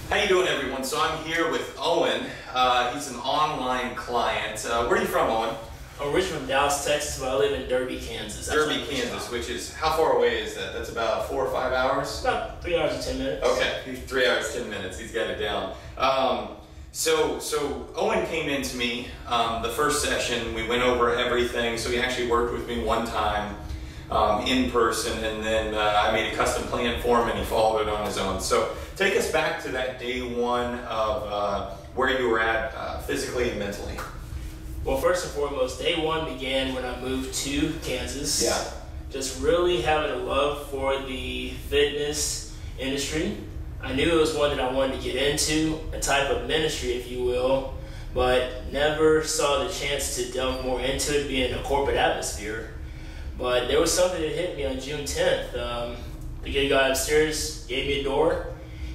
How you doing, everyone? So I'm here with Owen. He's an online client. Where are you from, Owen? I'm originally from Dallas, Texas, but I live in Derby, Kansas. Derby, Kansas, which is, how far away is that? That's about 4 or 5 hours? About 3 hours and 10 minutes. Okay, 3 hours, 10 minutes. He's got it down. So Owen came in to me the first session. We went over everything. So he actually worked with me one time in person, and then I made a custom plan for him, and he followed it on his own. So take us back to that day one of where you were at physically and mentally. Well, first and foremost, day one began when I moved to Kansas. Yeah. Just really having a love for the fitness industry. I knew it was one that I wanted to get into, a type of ministry, if you will, but never saw the chance to delve more into it, being in a corporate atmosphere. But there was something that hit me on June 10th. The good guy upstairs gave me a door,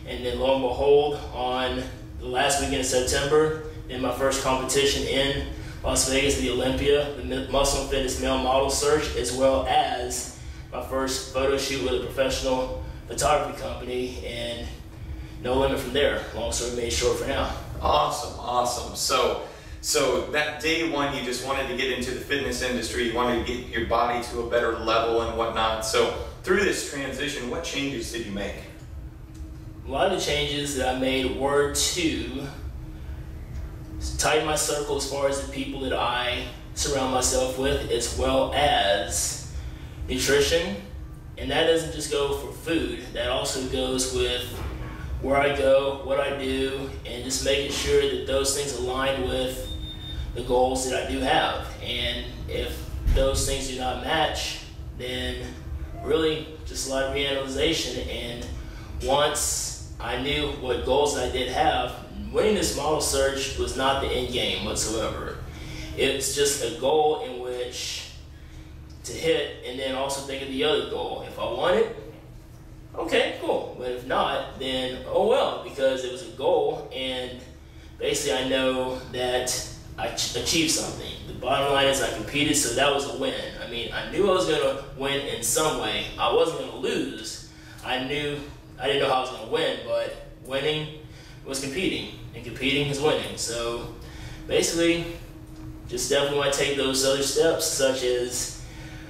and then lo and behold, on the last weekend of September, in my first competition in Las Vegas, the Olympia, the Muscle and Fitness Male Model Search, as well as my first photo shoot with a professional photography company, and no limit from there. Long story made short for now. Awesome, awesome. So that day one, you just wanted to get into the fitness industry. You wanted to get your body to a better level and whatnot. So through this transition, what changes did you make? A lot of the changes that I made were to tighten my circle as far as the people that I surround myself with, as well as nutrition. And that doesn't just go for food. That also goes with where I go, what I do, and just making sure that those things align with the goals that I do have. And if those things do not match, then really just a lot of reanalyzation. And once I knew what goals I did have, winning this model search was not the end game whatsoever. It's just a goal in which to hit, and then also think of the other goal. If I want it, okay, cool. But if not, then oh well, because it was a goal, and basically I know that I achieved something. The bottom line is I competed, so that was a win. I mean, I knew I was going to win in some way. I wasn't going to lose. I didn't know how I was going to win, but winning was competing, and competing is winning. So basically, just definitely want to take those other steps, such as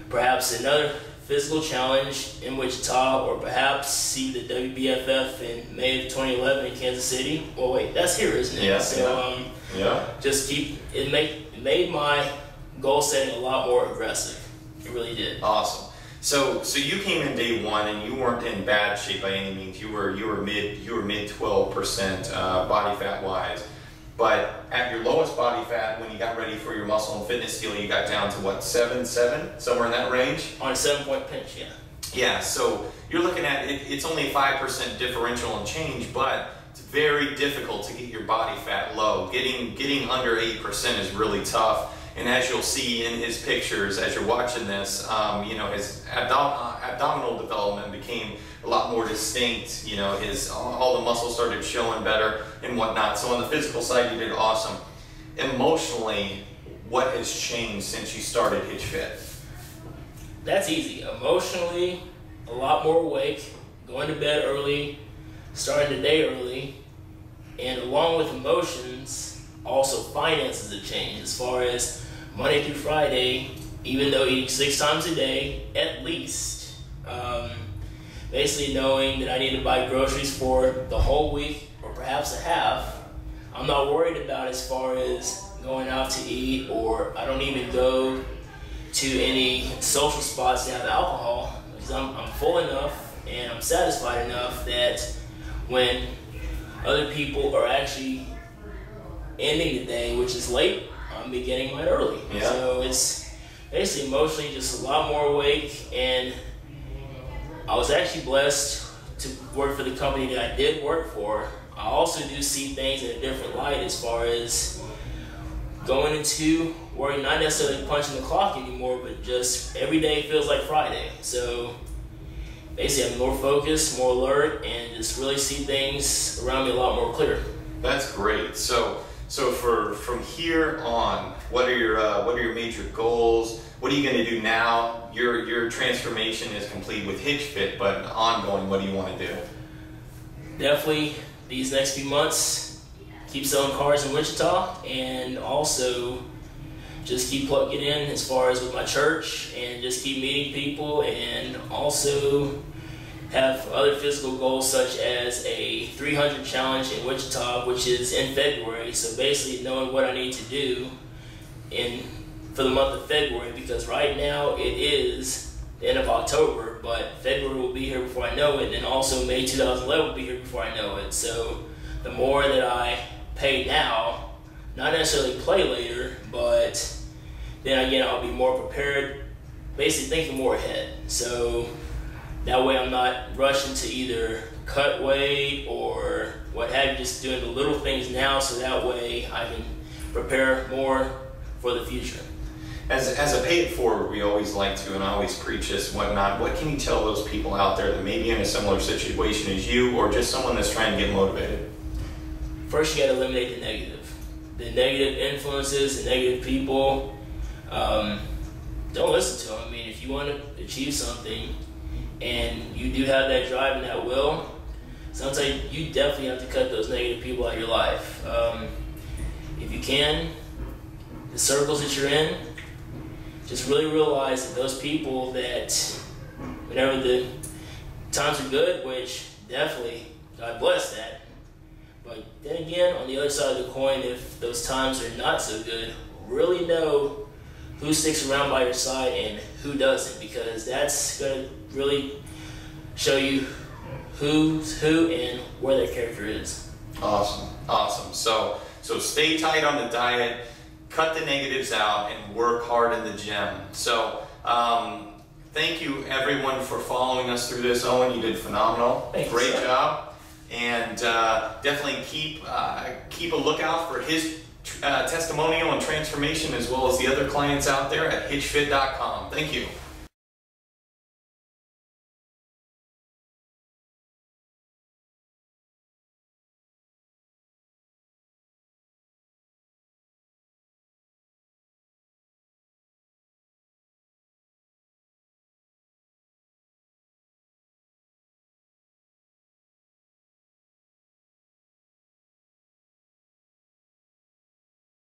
perhaps another physical challenge in Wichita, or perhaps see the WBFF in May of 2011 in Kansas City. Well, wait, that's here, isn't it? Yeah. So, just keep it. Made my goal setting a lot more aggressive. It really did. Awesome. So you came in day one, and you weren't in bad shape by any means. You were mid 12% body fat wise. But at your lowest body fat, when you got ready for your muscle and fitness deal, you got down to what, 7, somewhere in that range? On a 7-point pinch, yeah. Yeah, so you're looking at, it's only a 5% differential in change, but it's very difficult to get your body fat low. Getting under 8% is really tough. And as you'll see in his pictures, as you're watching this, you know, his abdominal development became a lot more distinct. You know, all the muscles started showing better and whatnot. So on the physical side, you did awesome. Emotionally, what has changed since you started Hitch Fit? That's easy. Emotionally, a lot more awake, going to bed early, starting the day early, and along with emotions, also finances have changed as far as Monday through Friday, even though eating 6 times a day at least, basically knowing that I need to buy groceries for the whole week or perhaps a half. I'm not worried about as far as going out to eat, or I don't even go to any social spots that have alcohol, because I'm full enough and I'm satisfied enough that when other people are actually ending the day, which is late, I'm beginning mine early. Yeah. So it's basically emotionally just a lot more awake, and I was actually blessed to work for the company that I did work for. I also do see things in a different light as far as going into work, not necessarily punching the clock anymore, but just every day feels like Friday. So basically I'm more focused, more alert, and just really see things around me a lot more clear. That's great. So from here on, what are your major goals? What are you going to do now? Your transformation is complete with Hitch Fit, but ongoing, what do you want to do? Definitely these next few months, keep selling cars in Wichita, and also just keep plugging in as far as with my church, and just keep meeting people, and also have other physical goals such as a 300 challenge in Wichita, which is in February. So basically knowing what I need to do for the month of February, because right now it is the end of October, but February will be here before I know it, and also May 2011 will be here before I know it. So the more that I pay now, not necessarily play later, but then again I'll be more prepared, basically thinking more ahead. So that way I'm not rushing to either cut weight or what have you, just doing the little things now, so that way I can prepare more for the future. As a pay it forward, we always like to, and I always preach this and whatnot, what can you tell those people out there that may be in a similar situation as you, or just someone that's trying to get motivated? First, you got to eliminate the negative influences, the negative people. Don't listen to them. I mean, if you want to achieve something and you do have that drive and that will, sometimes you definitely have to cut those negative people out of your life. If you can, the circles that you're in, just really realize that those people that whenever the times are good, which definitely, God bless that, but then again, on the other side of the coin, if those times are not so good, really know who sticks around by your side and who doesn't, because that's going to really show you who's who and where their character is. Awesome, awesome. So stay tight on the diet, cut the negatives out, and work hard in the gym. So thank you everyone for following us through this. Owen, you did phenomenal. Great job. And definitely keep a lookout for his testimonial and transformation, as well as the other clients out there at hitchfit.com. Thank you.